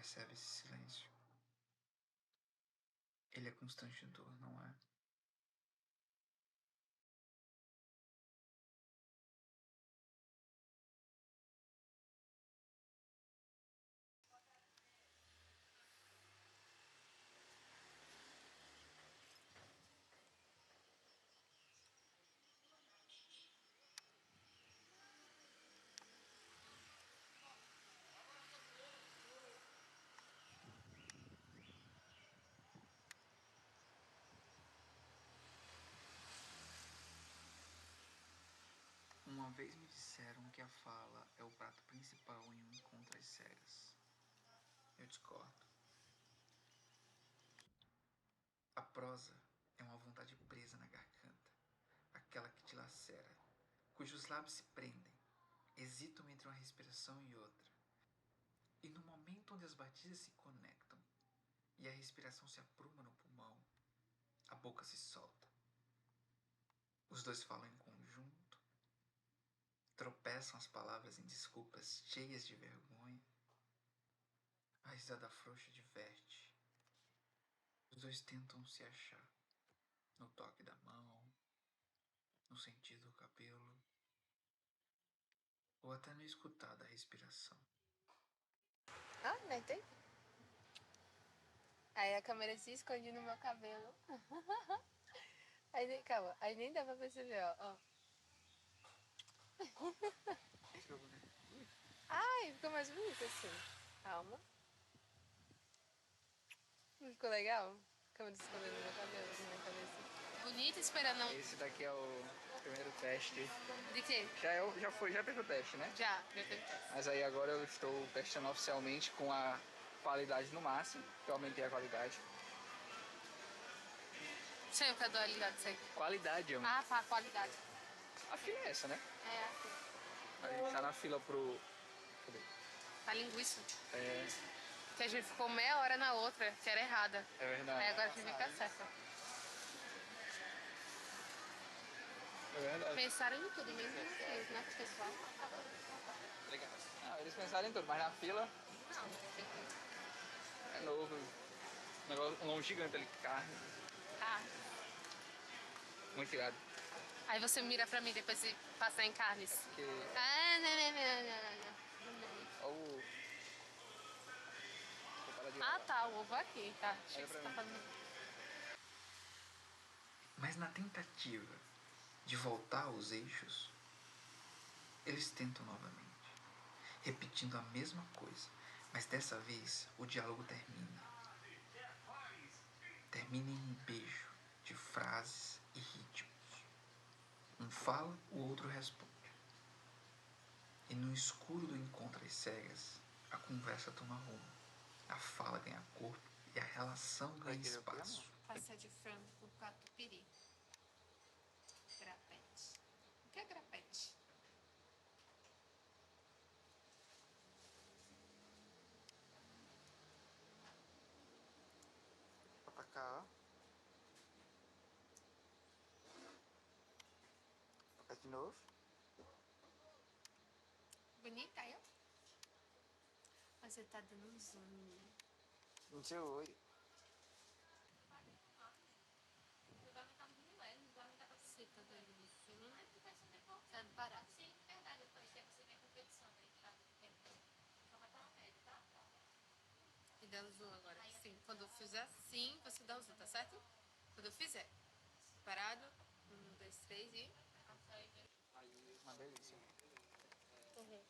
percebe esse silêncio. Ele é constrangedor, não é? Uma vez me disseram que a fala é o prato principal em um encontro às cegas. Eu discordo. A prosa é uma vontade presa na garganta, aquela que te lacera, cujos lábios se prendem, hesitam entre uma respiração e outra. E no momento onde as batidas se conectam e a respiração se apruma no pulmão, a boca se solta. Os dois falam em conjunto, tropeçam as palavras em desculpas cheias de vergonha. A risada frouxa diverte. Os dois tentam se achar no toque da mão, no sentido do cabelo, ou até no escutar da respiração. Ah, não tem? Aí a câmera se esconde no meu cabelo. Aí, calma, aí nem dá pra perceber, ó. Ai, ficou mais bonito assim. Calma. Não ficou legal? A câmera se escondendo no meu cabelo, na minha cabeça. Bonito esperando. Esse daqui é o primeiro teste. De quê? Já fez o teste, né? Já teve teste. Mas aí agora eu estou testando oficialmente com a qualidade no máximo, que eu aumentei a qualidade. Sei o que é a dualidade disso aí. Qualidade, eu... Ah, tá, qualidade. A fila é essa, né? É, aqui. A gente tá na fila pro... Cadê? A linguiça. É... Que a gente ficou meia hora na outra, que era errada. É verdade. Aí agora a gente fica certa. É verdade. Pensaram em tudo, mesmo em vocês, né, pessoal? Legal. Não, eles pensaram em tudo, mas na fila Não. é novo. Um negócio, um longo gigante ali, carne. Tá. Muito irado. Aí você mira pra mim depois de passar em carnes. Porque... Ah, não. Olha o... Ah, tá, o ovo aqui, tá. Achei Olha que pra você tá mim. fazendo... Mas na tentativa de voltar aos eixos, eles tentam novamente, repetindo a mesma coisa, mas dessa vez o diálogo termina. Termina em um beijo de frases e ritmos. Um fala, o outro responde. E no escuro do encontro às cegas, a conversa toma rumo. A fala ganha corpo e a relação ganha espaço. Passa de frango com catupiry. Grapete. O que é grapete? Pra cá, ó. Pra cá de novo. Bonita, aí, ó. Mas você tá dando um zoom, né? No seu olho. Você tá dando um zoom. Tá parado. Sim, verdade. Depois você vem competição, né? Só vai estar na média, tá? E dá o zoom agora. Sim. Quando eu fizer assim, você dá o zoom, tá certo? Quando eu fizer. Parado. 1, 2, 3 e... Uma delícia. Uhum.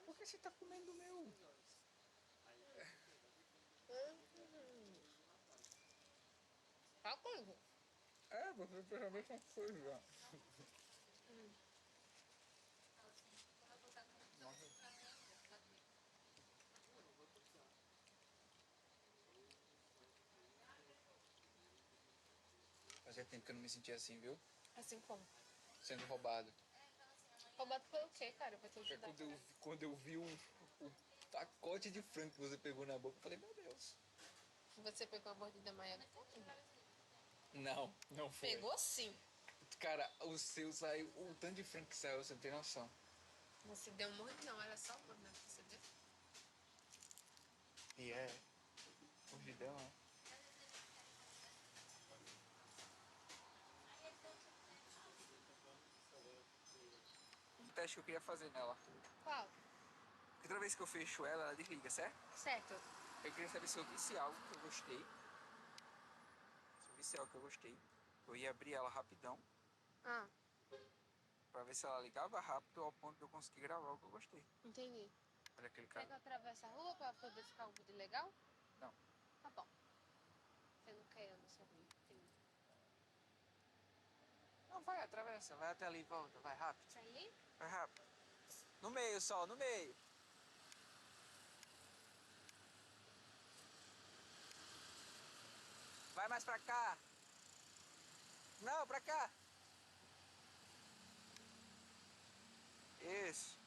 Por que você tá comendo o meu? Tá coisa. É, você fez a mesma coisa. Fazia tempo que eu não me sentia assim, viu? Assim como? Sendo roubado. Roubado pelo quê, cara? Pra te ajudar. Quando eu vi o pacote de frango que você pegou na boca, eu falei, meu Deus. Você pegou a mordida maior? Não, não foi. Pegou sim. Cara, o seu saiu, o tanto de frango que saiu, você não tem noção. Você deu um mordidão, era só uma, né? Você deu? E é. Fugidão, né? Um teste que eu queria fazer nela. Qual? Porque toda vez que eu fecho ela, ela desliga, certo? Certo. Eu queria saber se eu visse algo que eu gostei. Se eu visse algo que eu gostei, eu ia abrir ela rapidão. Ah, Pra ver se ela ligava rápido ao ponto de eu conseguir gravar o que eu gostei. entendi. Olha aquele Quer cara. que eu atravesse a rua pra poder ficar um vídeo legal? Não. Tá bom. Você não quer eu no seu vídeo? Entendi. Não, vai, atravessa. Vai até ali e volta. Vai rápido. Tá ali? Vai rápido. No meio só, no meio. Vai mais pra cá. Não, pra cá. Isso.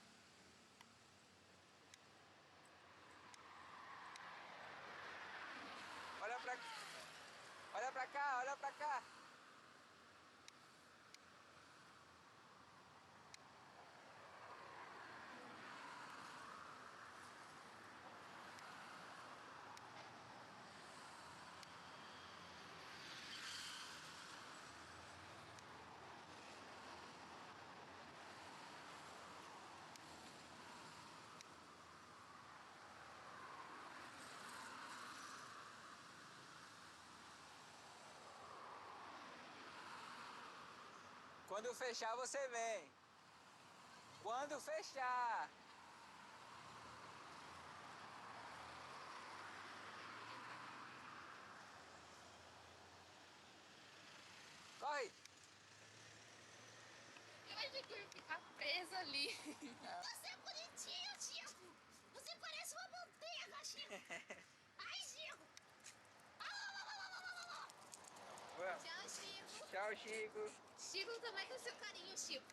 Olha pra cá. Olha pra cá, olha pra cá. Quando fechar, você vem. Quando fechar. Corre. Eu achei que eu ia ficar presa ali. Você é bonitinho, Chico. Você parece uma manteiga, Chico. Ai, Chico. Vamos. Tchau, Chico. Tchau, Chico. Chico também com seu carinho, Chico.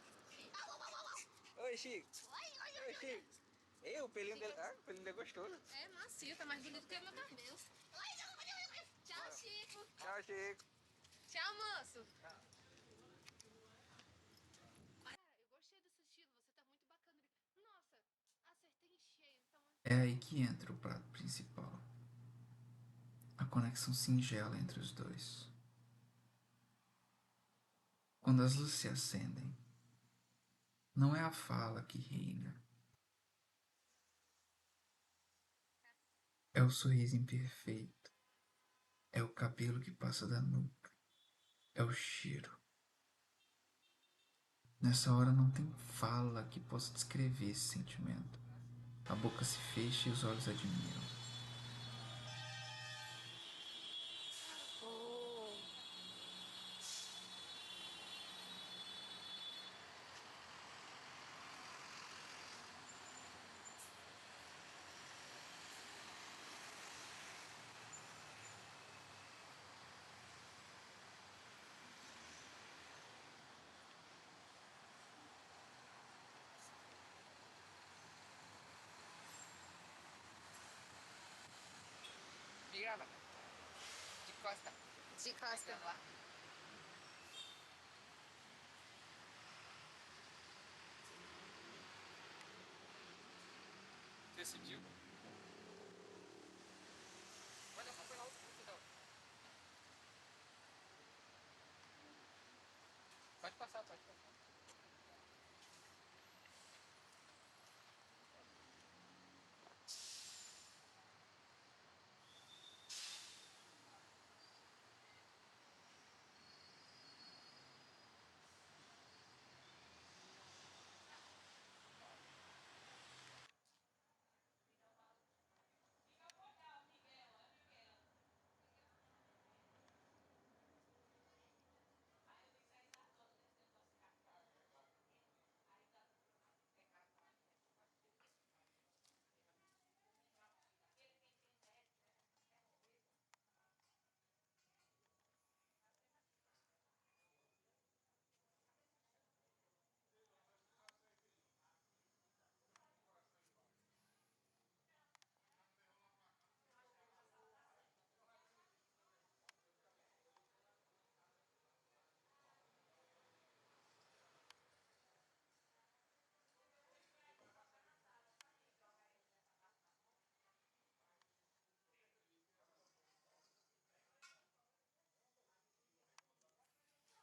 Oi, Chico. Oi. Oi, Chico. Ei, o pelinho dele. Ah, o pelinho dele é gostoso. É macio, tá mais bonito que o meu cabelo. Tchau, Chico. Tchau, Chico. Tchau, moço. Cara, eu gostei desse estilo, você tá muito bacana. Nossa, acertei em cheio, então... É aí que entra o prato principal. A conexão singela entre os dois. Quando as luzes se acendem, não é a fala que reina. É o sorriso imperfeito. É o cabelo que passa da nuca. É o cheiro. Nessa hora não tem fala que possa descrever esse sentimento. A boca se fecha e os olhos admiram. De costa.